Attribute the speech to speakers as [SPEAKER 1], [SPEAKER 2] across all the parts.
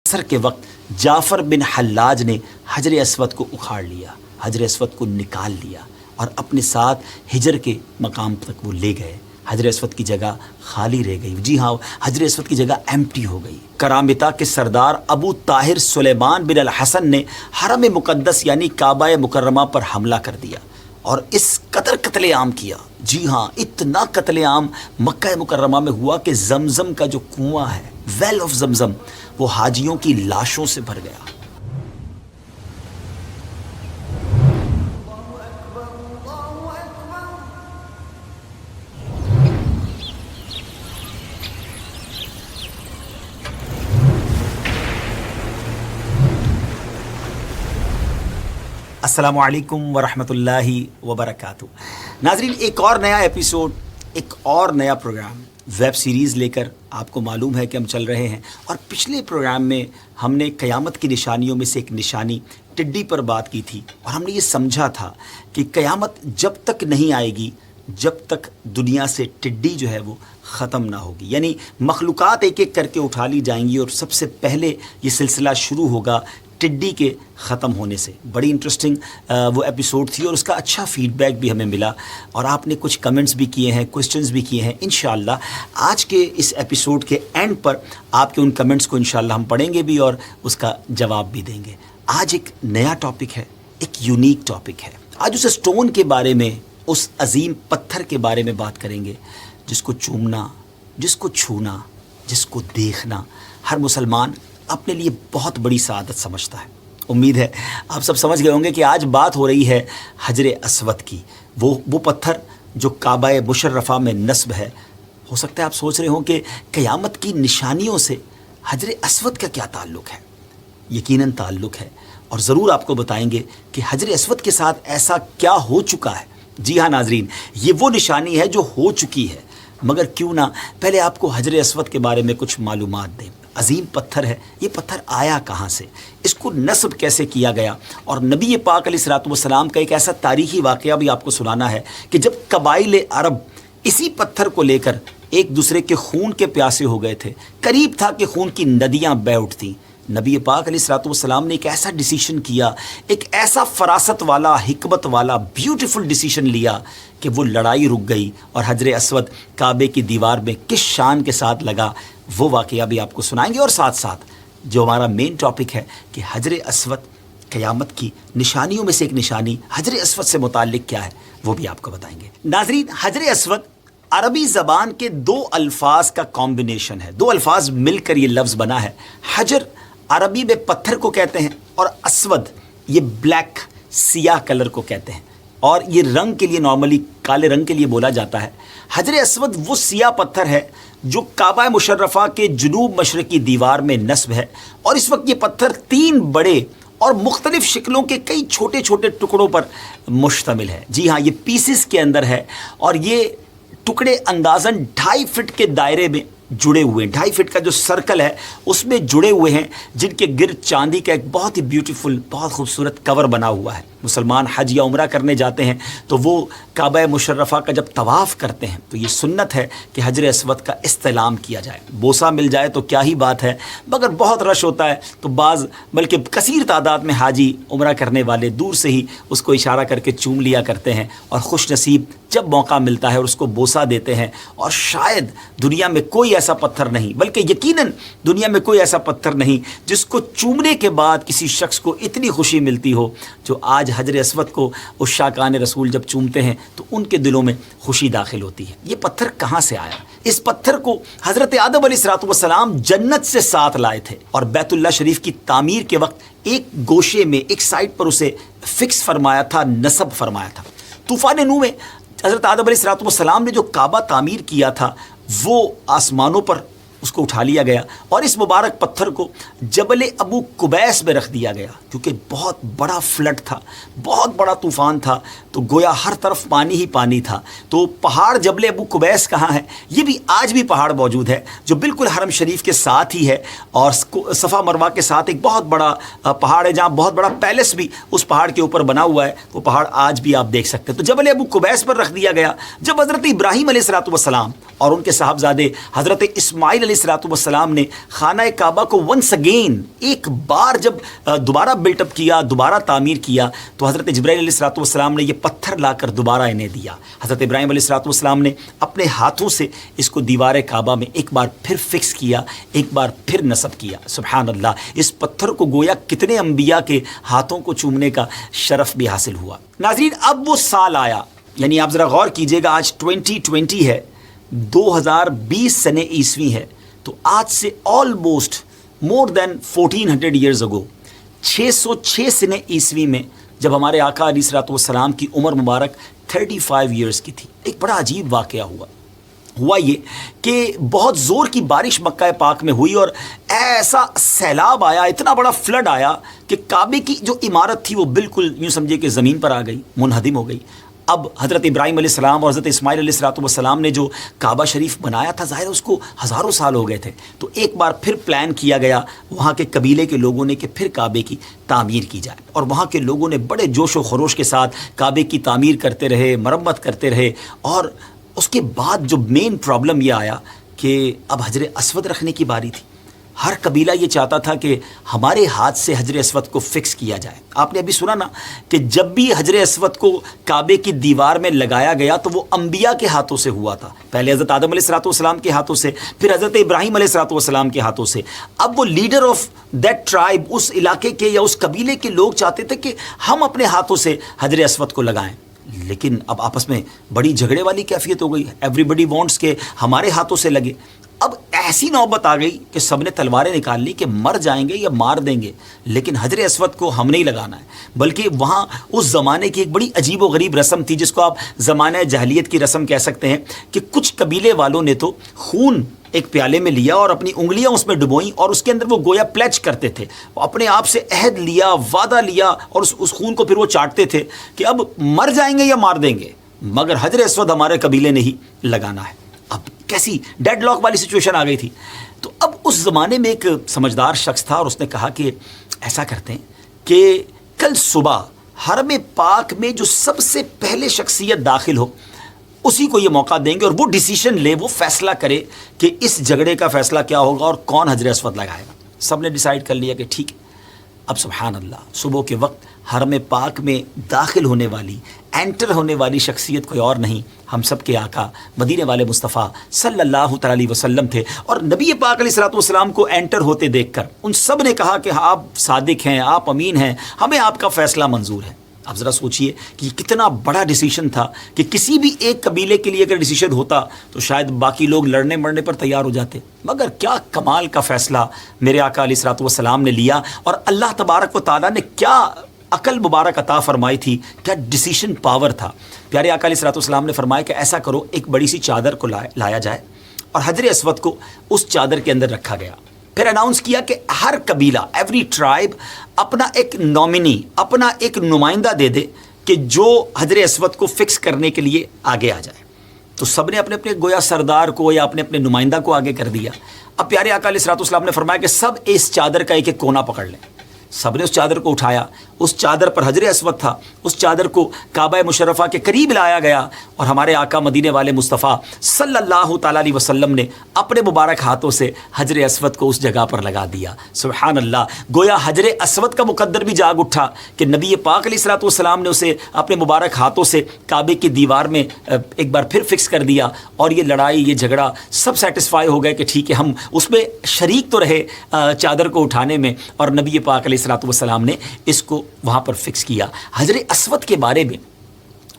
[SPEAKER 1] असर के वक्त जाफ़र बिन हल्लाज ने हजर असवद को उखाड़ लिया, हजर असवद को निकाल लिया और अपने साथ हिजर के मकाम तक वो ले गए। हजर असवद की जगह खाली रह गई। जी हाँ, हजर असवद की जगह एम्प्टी हो गई। करामिता के सरदार अबू ताहिर सुलेमान बिन अल हसन ने हरम मुक़द्दस यानी काबा मुकर्रमा पर हमला कर दिया और इस कदर कत्लेआम किया। जी हाँ, इतना कत्लेआम मक्का मुकर्रमा में हुआ कि जमजम का जो कुआं है, वेल ऑफ जमजम, वो हाजियों की लाशों से भर गया। अस्सलामु अलैकुम वरहमतुल्लाहि वबरकातुहू। नाज़रीन, एक और नया एपिसोड, एक और नया प्रोग्राम, वेब सीरीज़ लेकर आपको मालूम है कि हम चल रहे हैं। और पिछले प्रोग्राम में हमने क़यामत की निशानियों में से एक निशानी टिड्डी पर बात की थी और हमने ये समझा था कि क़यामत जब तक नहीं आएगी जब तक दुनिया से टिड्डी जो है वो ख़त्म ना होगी, यानी मखलूक़ात एक एक करके उठा ली जाएंगी और सबसे पहले ये सिलसिला शुरू होगा टिड्डी के ख़त्म होने से। बड़ी इंटरेस्टिंग वो एपिसोड थी और उसका अच्छा फ़ीडबैक भी हमें मिला और आपने कुछ कमेंट्स भी किए हैं, क्वेश्चंस भी किए हैं। इंशाअल्लाह आज के इस एपिसोड के एंड पर आपके उन कमेंट्स को इंशाअल्लाह हम पढ़ेंगे भी और उसका जवाब भी देंगे। आज एक नया टॉपिक है, एक यूनिक टॉपिक है। आज उस स्टोन के बारे में, उस अजीम पत्थर के बारे में बात करेंगे जिसको चूमना, जिसको छूना, जिसको देखना हर मुसलमान अपने लिए बहुत बड़ी सआदत समझता है। उम्मीद है आप सब समझ गए होंगे कि आज बात हो रही है हजर असवद की। वो पत्थर जो काबा मुशर्रफ़ा में नस्ब है। हो सकता है आप सोच रहे हों कि क़यामत की निशानियों से हजर असवद का क्या ताल्लुक़ है। यकीनन ताल्लुक़ है और ज़रूर आपको बताएंगे कि हजर असवद के साथ ऐसा क्या हो चुका है। जी हाँ नाज़रीन, ये वो निशानी है जो हो चुकी है, मगर क्यों ना पहले आपको हजर असवद के बारे में कुछ मालूमात दें। अजीम पत्थर है, ये पत्थर आया कहाँ से, इसको नस्ब कैसे किया गया। और नबी पाक अलैहिस्सलातु वस्सलाम का एक ऐसा तारीख़ी वाक़या भी आपको सुनाना है कि जब कबाइल अरब इसी पत्थर को लेकर एक दूसरे के खून के प्यासे हो गए थे, करीब था कि खून की नदियाँ बह उठतीं, नबी पाक अलैहिस्सलातु वस्सलाम ने एक ऐसा डिसीशन किया, एक ऐसा फरासत वाला, हिकमत वाला, ब्यूटीफुल डिसीशन लिया कि वो लड़ाई रुक गई और हजर असवद काबे की दीवार में किस शान के साथ लगा, वो वाक़या भी आपको सुनाएंगे। और साथ साथ जो हमारा मेन टॉपिक है कि हजर असवद क़यामत की निशानियों में से एक निशानी हजर असवद से मुताल्लिक़ क्या है, वो भी आपको बताएंगे। नाज़रीन, हजर असवद अरबी ज़बान के दो अल्फाज का कॉम्बिनेशन है। दो अल्फाज मिलकर ये लफ्ज़ बना है। हजर अरबी में पत्थर को कहते हैं और असवद ये ब्लैक, सियाह कलर को कहते हैं और ये रंग के लिए नॉर्मली काले रंग के लिए बोला जाता है। हजर असवद वो सियाह पत्थर है जो काबा मुशर्रफ़ा के जुनूब मशरक़ी दीवार में नस्ब है और इस वक्त ये पत्थर 3 बड़े और मुख्तलिफ़ शिकलों के कई छोटे छोटे टुकड़ों पर मुश्तमिल है। जी हाँ, ये पीसेस के अंदर है और ये टुकड़े अंदाज़न 2.5 फीट के दायरे में जुड़े हुए हैं। 2.5 फीट का जो सर्कल है उसमें जुड़े हुए हैं, जिनके गिर्द चांदी का एक बहुत ही ब्यूटीफुल, बहुत खूबसूरत कवर बना हुआ है। मुसलमान हज या उम्रा करने जाते हैं तो वो काबा मुशर्रफ़ा का जब तवाफ़ करते हैं तो ये सुन्नत है कि हजर असवद का इस्तेलाम किया जाए। बोसा मिल जाए तो क्या ही बात है, मगर बहुत रश होता है तो बाज़ बल्कि कसीर तादाद में हाजी उम्रा करने वाले दूर से ही उसको इशारा करके चूम लिया करते हैं और खुश नसीब जब मौका मिलता है और उसको बोसा देते हैं। और शायद दुनिया में कोई ऐसा पत्थर नहीं, बल्कि यकीनन दुनिया में कोई ऐसा पत्थर नहीं जिसको चूमने के बाद किसी शख्स को इतनी खुशी मिलती हो जो आज हजर असवद को उस शाकान रसूल जब चूमते हैं तो उनके दिलों में खुशी दाखिल होती है। ये पत्थर कहाँ से आया? इस पत्थर को हज़रत आदम अलैहिस्सलातु वस्सलाम जन्नत से साथ लाए थे और बैतुल्लाह शरीफ की तामीर के वक्त एक गोशे में, एक साइड पर उसे फिक्स फरमाया था, नस्ब फरमाया था। तूफ़ान नूह में हज़रत आदम अलैहिस्सलातु वस्सलाम ने जो काबा तामीर किया था वो आसमानों पर उसको उठा लिया गया और इस मुबारक पत्थर को जबल अबू कुबैस में रख दिया गया, क्योंकि बहुत बड़ा फ्लड था, बहुत बड़ा तूफ़ान था, तो गोया हर तरफ पानी ही पानी था। तो पहाड़ जबल अबू कुबैस कहाँ है? ये भी आज भी पहाड़ मौजूद है जो बिल्कुल हरम शरीफ के साथ ही है और सफ़ा मरवा के साथ एक बहुत बड़ा पहाड़ है जहाँ बहुत बड़ा पैलेस भी उस पहाड़ के ऊपर बना हुआ है। वो पहाड़ आज भी आप देख सकते हैं। तो जबल अबू कुबैस पर रख दिया गया। जब हज़रत इब्राहीम अलैहिस्सलातु वस्सलाम और उनके साहबजादे हज़रत इस्माईल अलैहिस्सलातु वस्सलाम ने खाना काबा को वंस अगेन एक बार जब दोबारा बिल्टअप किया, दोबारा तामीर किया, तो हज़रत जिब्राइल अलैहिस्सलातु वस्सलाम ने ये पत्थर लाकर दोबारा इन्हें दिया। हज़रत इब्राहीम अलैहिस्सलातु वस्सलाम ने अपने हाथों से इसको दीवार काबा में एक बार फिर फिक्स किया, एक बार फिर नस्ब किया। सुभान अल्लाह, इस पत्थर को गोया कितने अंबिया के हाथों को चूमने का शरफ भी हासिल हुआ। नाज़रीन, अब वो साल आया, यानी आप ज़रा गौर कीजिएगा, आज 2020 है, 2020 सने ईस्वी है, तो आज से almost more than 1400 years ago, 606 सने ईस्वी में जब हमारे आका अलैहिस्सलातु वस्सलाम की उम्र मुबारक 35 ईयर्स की थी, एक बड़ा अजीब वाक़या हुआ ये कि बहुत ज़ोर की बारिश मक्का पाक में हुई और ऐसा सैलाब आया, इतना बड़ा फ्लड आया कि काबे की जो इमारत थी वो बिल्कुल यूँ समझिए कि ज़मीन पर आ गई, मुनहदिम हो गई। अब हज़रत इब्राहीम अलैहिस्सलाम और हज़रत इस्माइल अलैहिस्सलातु वस्सलाम ने जो काबा शरीफ बनाया था, ज़ाहिर उसको हज़ारों साल हो गए थे, तो एक बार फिर प्लान किया गया वहाँ के कबीले के लोगों ने कि फिर काबे की तामीर की जाए। और वहाँ के लोगों ने बड़े जोश व खरोश के साथ काबे की तामीर करते रहे, मरम्मत करते रहे। और उसके बाद जो मेन प्रॉब्लम ये आया कि अब हजर अस्वद रखने की बारी थी। हर कबीला ये चाहता था कि हमारे हाथ से हजर अस्वद को फिक्स किया जाए। आपने अभी सुना ना कि जब भी हजर अस्वद को काबे की दीवार में लगाया गया तो वो अंबिया के हाथों से हुआ था। पहले हज़रत आदम अलैहिस्सलाम के हाथों से, फिर हज़रत इब्राहीम अलैहिस्सलाम के हाथों से। अब वो लीडर ऑफ दैट ट्राइब, उस इलाके के या उस कबीले के लोग चाहते थे कि हम अपने हाथों से हजर अस्वद को लगाएं। लेकिन अब आपस में बड़ी झगड़े वाली कैफियत हो गई, एवरीबडी वांट्स के हमारे हाथों से लगे। अब ऐसी नौबत आ गई कि सब ने तलवारें निकाल ली कि मर जाएंगे या मार देंगे, लेकिन हजर अस्वद को हम नहीं लगाना है। बल्कि वहाँ उस ज़माने की एक बड़ी अजीब व गरीब रस्म थी, जिसको आप ज़माने जहलियत की रस्म कह सकते हैं, कि कुछ कबीले वालों ने तो खून एक प्याले में लिया और अपनी उंगलियां उसमें डुबोईं और उसके अंदर वो गोया प्लेज करते थे, अपने आप से अहद लिया, वादा लिया और उस खून को फिर वो चाटते थे कि अब मर जाएंगे या मार देंगे, मगर हजर अस्वद हमारे कबीले ने ही लगाना है। अब कैसी डेडलॉक वाली सिचुएशन आ गई थी। तो अब उस ज़माने में एक समझदार शख्स था और उसने कहा कि ऐसा करते हैं कि कल सुबह हरम पाक में जो सबसे पहले शख्सियत दाखिल हो उसी को ये मौका देंगे और वो डिसीजन ले, वो फैसला करे कि इस झगड़े का फैसला क्या होगा और कौन हजर अस्वद लगाएगा। सब ने डिसाइड कर लिया कि ठीक है। अब सुभान अल्लाह, सुबह के वक्त हरम पाक में दाखिल होने वाली, एंटर होने वाली शख्सियत कोई और नहीं, हम सब के आका मदीने वाले मुस्तफ़ा सल्लल्लाहु अलैहि वसल्लम थे। और नबी पाक अलैहिस्सलातु वस्सलाम को एंटर होते देखकर उन सब ने कहा कि आप सादिक हैं, आप अमीन हैं, हमें आपका फ़ैसला मंजूर है। आप ज़रा सोचिए कि कितना बड़ा डिसीजन था कि किसी भी एक कबीले के लिए अगर डिसीजन होता तो शायद बाकी लोग लड़ने मरने पर तैयार हो जाते, मगर क्या कमाल का फ़ैसला मेरे आका अलैहिस्सलातु वस्सलाम ने लिया। और अल्लाह तबारक व तआला ने क्या अकल मुबारक अता फरमाई थी, क्या डिसीजन पावर था। प्यारे आका अलैहिस्सलातु वस्सलाम ने फरमाया कि ऐसा करो, एक बड़ी सी चादर को लाया जाए और हजर अस्वद को उस चादर के अंदर रखा गया। फिर अनाउंस किया कि हर कबीला, एवरी ट्राइब अपना एक नॉमिनी, अपना एक नुमाइंदा दे दे कि जो हजर अस्वद को फिक्स करने के लिए आगे आ जाए। तो सब ने अपने अपने गोया सरदार को या अपने अपने नुमाइंदा को आगे कर दिया। अब प्यारे आका अलैहिस्सलातु वस्सलाम ने फरमाया कि सब इस चादर का एक एक कोना पकड़ लें। सब ने उस चादर को उठाया, उस चादर पर हजर अस्वद था, उस चादर को काबा मुशर्रफा के करीब लाया गया और हमारे आका मदीने वाले मुस्तफ़ा सल्लल्लाहु ताला अलैहि वसल्लम ने अपने मुबारक हाथों से हजर अस्वद को उस जगह पर लगा दिया। सुभान अल्लाह, गोया हजर अस्वद का मुकद्दर भी जाग उठा कि नबी पाक अलैहिस्सलातु वस्सलाम ने उसे अपने मुबारक हाथों से काबे की दीवार में एक बार फिर फिक्स कर दिया। और ये लड़ाई, ये झगड़ा, सब सेटिस्फाई हो गए कि ठीक है, हम उसमें शरीक तो रहे चादर को उठाने में, और नबी पाक अलैहिस्सलातु वस्सलाम ने इसको वहाँ पर फिक्स किया। हजर अस्वद के बारे में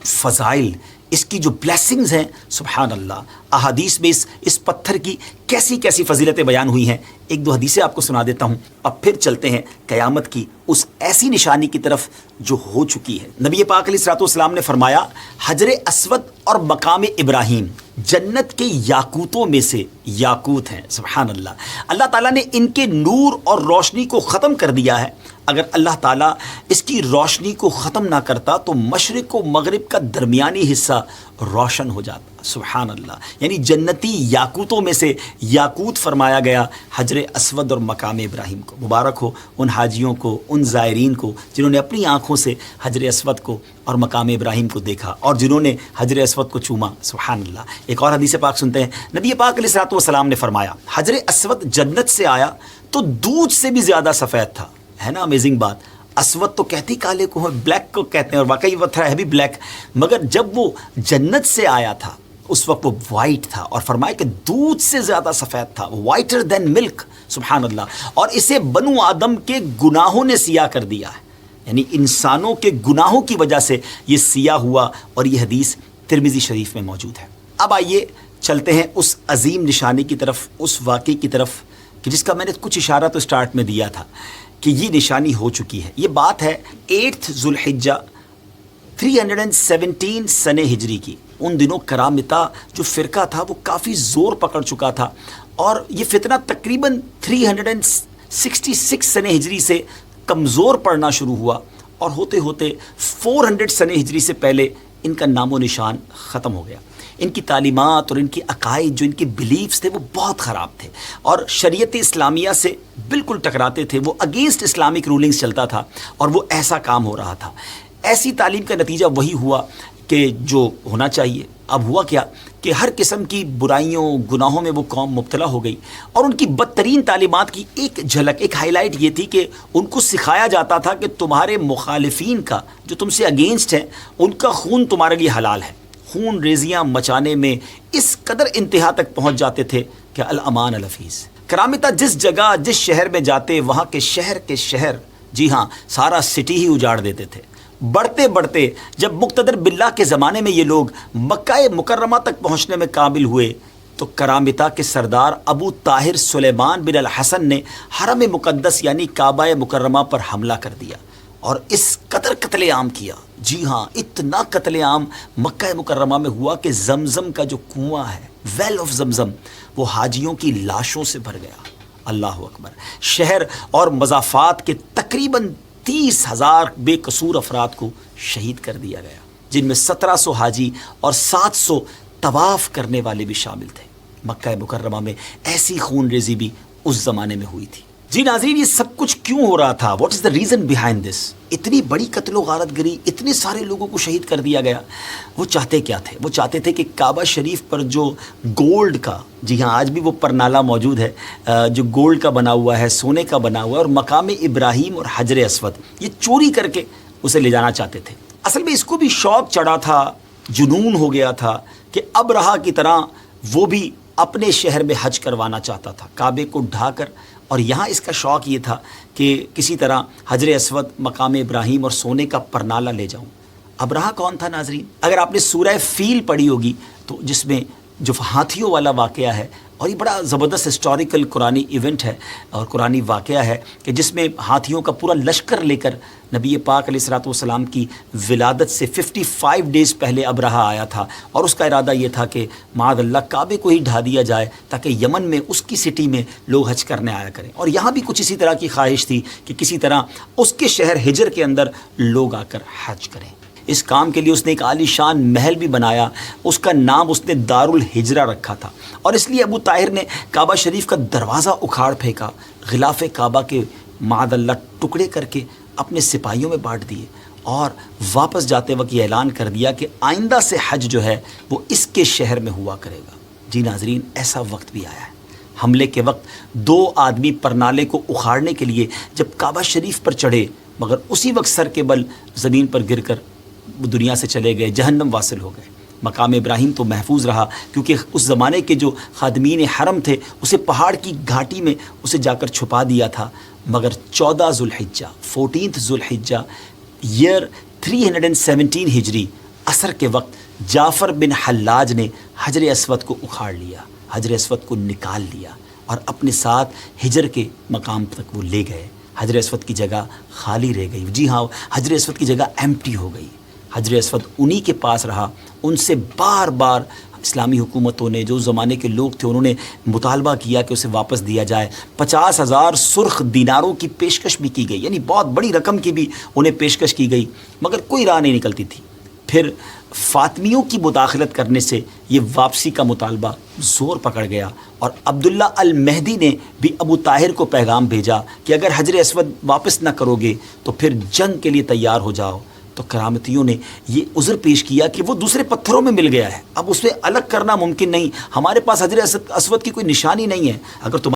[SPEAKER 1] फ़ज़ाइल, इसकी जो ब्लेसिंग्स हैं, सुभान अल्लाह, अहादीस में इस पत्थर की कैसी कैसी फजीलतें बयान हुई हैं। एक दो हदीसें आपको सुना देता हूँ, अब फिर चलते हैं क़यामत की उस ऐसी निशानी की तरफ जो हो चुकी है। नबी पाक अलैहिस्सलातु वस्सलाम ने फरमाया, हजर अस्वद और मकाम इब्राहीम जन्नत के याकूतों में से याकूत हैं। सुभान अल्लाह, अल्लाह ताला ने इनके नूर और रोशनी को ख़त्म कर दिया है। اگر اللہ تعالیٰ اس کی روشنی کو ختم نہ کرتا تو مشرق و مغرب کا درمیانی حصہ روشن ہو جاتا. سبحان اللہ. یعنی جنتی یاقوتوں میں سے یاقوت فرمایا گیا حجر اسود اور مقام ابراہیم کو. مبارک ہو ان حاجیوں کو، ان زائرین کو جنہوں نے اپنی آنکھوں سے حجر اسود کو اور مقام ابراہیم کو دیکھا اور جنہوں نے حجر اسود کو چوما. سبحان اللہ. ایک اور حدیث پاک سنتے ہیں. نبی پاک علیہ الصلوۃ والسلام نے فرمایا حجر اسود جنت سے آیا تو دودھ سے بھی زیادہ سفید تھا. ہے نا امیزنگ بات. اسود تو کہتی کالے کو ہے، بلیک کو کہتے ہیں، اور واقعی وہ تھا ہے بھی بلیک، مگر جب وہ جنت سے آیا تھا اس وقت وہ وائٹ تھا، اور فرمایا کہ دودھ سے زیادہ سفید تھا، وائٹر دین ملک. سبحان اللہ. اور اسے بنو آدم کے گناہوں نے سیاہ کر دیا ہے، یعنی انسانوں کے گناہوں کی وجہ سے یہ سیاہ ہوا، اور یہ حدیث ترمذی شریف میں موجود ہے. اب آئیے چلتے ہیں اس عظیم نشانی کی طرف، اس واقعے کی طرف کہ جس کا میں نے کچھ اشارہ تو اسٹارٹ میں دیا تھا کہ یہ نشانی ہو چکی ہے. یہ بات ہے 8 ذو الحجہ 317 سنہ ہجری کی. ان دنوں کرامتا جو فرقہ تھا وہ کافی زور پکڑ چکا تھا، اور یہ فتنہ تقریباً 366 سنہ ہجری سے کمزور پڑنا شروع ہوا، اور ہوتے ہوتے 400 سنہ ہجری سے پہلے ان کا نام و نشان ختم ہو گیا. ان کی تعلیمات اور ان کی عقائد، جو ان کے بلیفز تھے، وہ بہت خراب تھے اور شریعت اسلامیہ سے بالکل ٹکراتے تھے. وہ اگینسٹ اسلامک رولنگز چلتا تھا، اور وہ ایسا کام ہو رہا تھا. ایسی تعلیم کا نتیجہ وہی ہوا کہ جو ہونا چاہیے. اب ہوا کیا کہ ہر قسم کی برائیوں، گناہوں میں وہ قوم مبتلا ہو گئی، اور ان کی بدترین تعلیمات کی ایک جھلک، ایک ہائی لائٹ یہ تھی کہ ان کو سکھایا جاتا تھا کہ تمہارے مخالفین کا، جو تم سے اگینسٹ ہیں، ان کا خون تمہارے لیے حلال ہے. خون ریزیاں مچانے میں اس قدر انتہا تک پہنچ جاتے تھے کہ الامان الحفیظ. کرامتا جس جگہ، جس شہر میں جاتے، وہاں کے شہر، جی ہاں، سارا سٹی ہی اجاڑ دیتے تھے. بڑھتے بڑھتے جب مقتدر باللہ کے زمانے میں یہ لوگ مکہ مکرمہ تک پہنچنے میں قابل ہوئے تو کرامتا کے سردار ابو طاہر سلیمان بن الحسن نے حرم مقدس یعنی کعبہ مکرمہ پر حملہ کر دیا، اور اس قدر قتل عام کیا. جی ہاں، اتنا قتل عام مکہ مکرمہ میں ہوا کہ زمزم کا جو کنواں ہے، ویل آف زمزم، وہ حاجیوں کی لاشوں سے بھر گیا. اللہ اکبر. شہر اور مضافات کے تقریباً 30,000 بے قصور افراد کو شہید کر دیا گیا، جن میں 1700 حاجی اور 700 طواف کرنے والے بھی شامل تھے. مکہ مکرمہ میں ایسی خون ریزی بھی اس زمانے میں ہوئی تھی. جی ناظرین، یہ سب کچھ کیوں ہو رہا تھا؟ What is the reason behind this? اتنی بڑی قتل و غارت گری، اتنے سارے لوگوں کو شہید کر دیا گیا. وہ چاہتے کیا تھے؟ وہ چاہتے تھے کہ کعبہ شریف پر جو گولڈ کا، جی ہاں آج بھی وہ پرنالہ موجود ہے جو گولڈ کا بنا ہوا ہے، سونے کا بنا ہوا ہے، اور مقام ابراہیم اور حجر اسود، یہ چوری کر کے اسے لے جانا چاہتے تھے. اصل میں اس کو بھی شوق چڑھا تھا، جنون ہو گیا تھا کہ ابرہہ کی طرح وہ بھی اپنے شہر میں حج کروانا چاہتا تھا، کعبے کو ڈھا کر. اور یہاں اس کا شوق یہ تھا کہ کسی طرح حجر اسود، مقام ابراہیم اور سونے کا پرنالہ لے جاؤں. ابرہہ کون تھا ناظرین؟ اگر آپ نے سورہ فیل پڑھی ہوگی تو جس میں جو ہاتھیوں والا واقعہ ہے، اور یہ بڑا زبردست ہسٹوریکل قرآنی ایونٹ ہے اور قرآنی واقعہ ہے کہ جس میں ہاتھیوں کا پورا لشکر لے کر نبی پاک علیہ الصلوۃ والسلام کی ولادت سے 55 ڈیز پہلے ابرہہ آیا تھا، اور اس کا ارادہ یہ تھا کہ معاذ اللہ کعبے کو ہی ڈھا دیا جائے تاکہ یمن میں اس کی سٹی میں لوگ حج کرنے آیا کریں. اور یہاں بھی کچھ اسی طرح کی خواہش تھی کہ کسی طرح اس کے شہر ہجر کے اندر لوگ آ کر حج کریں. اس کام کے لیے اس نے ایک عالی شان محل بھی بنایا، اس کا نام اس نے دار الحجرہ رکھا تھا. اور اس لیے ابو طاہر نے کعبہ شریف کا دروازہ اکھاڑ پھینکا، غلاف کعبہ کے معاذ اللہ ٹکڑے کر کے اپنے سپاہیوں میں بانٹ دیے، اور واپس جاتے وقت یہ اعلان کر دیا کہ آئندہ سے حج جو ہے وہ اس کے شہر میں ہوا کرے گا. جی ناظرین، ایسا وقت بھی آیا ہے. حملے کے وقت 2 آدمی پرنالے کو اکھاڑنے کے لیے جب کعبہ شریف پر چڑھے، مگر اسی وقت سر کے بل زمین پر گر کر دنیا سے چلے گئے، جہنم واصل ہو گئے. مقام ابراہیم تو محفوظ رہا کیونکہ اس زمانے کے جو خادمین حرم تھے اسے پہاڑ کی گھاٹی میں اسے جا کر چھپا دیا تھا. مگر 14 ذو الحجہ 14 ذو الحجہ ایئر 317 ہجری عصر کے وقت جعفر بن حلاج نے حجر اسود کو اکھاڑ لیا، حجر اسود کو نکال لیا، اور اپنے ساتھ ہجر کے مقام تک وہ لے گئے. حجر اسود کی جگہ خالی رہ گئی. جی ہاں، حجر اسود کی جگہ ایمپٹی ہو گئی. حجر اسود انہی کے پاس رہا. ان سے بار بار اسلامی حکومتوں نے، جو زمانے کے لوگ تھے، انہوں نے مطالبہ کیا کہ اسے واپس دیا جائے. 50,000 سرخ دیناروں کی پیشکش بھی کی گئی، یعنی بہت بڑی رقم کی بھی انہیں پیشکش کی گئی، مگر کوئی راہ نہیں نکلتی تھی. پھر فاطمیوں کی مداخلت کرنے سے یہ واپسی کا مطالبہ زور پکڑ گیا، اور عبداللہ المہدی نے بھی ابو طاہر کو پیغام بھیجا کہ اگر حجر اسود واپس نہ کرو گے تو پھر جنگ کے لیے تیار ہو جاؤ. تو کرامتیوں نے یہ عذر پیش کیا کہ وہ دوسرے پتھروں میں مل گیا ہے، اب اسے الگ کرنا ممکن نہیں، ہمارے پاس حجر اسود کی کوئی نشانی نہیں ہے. اگر تم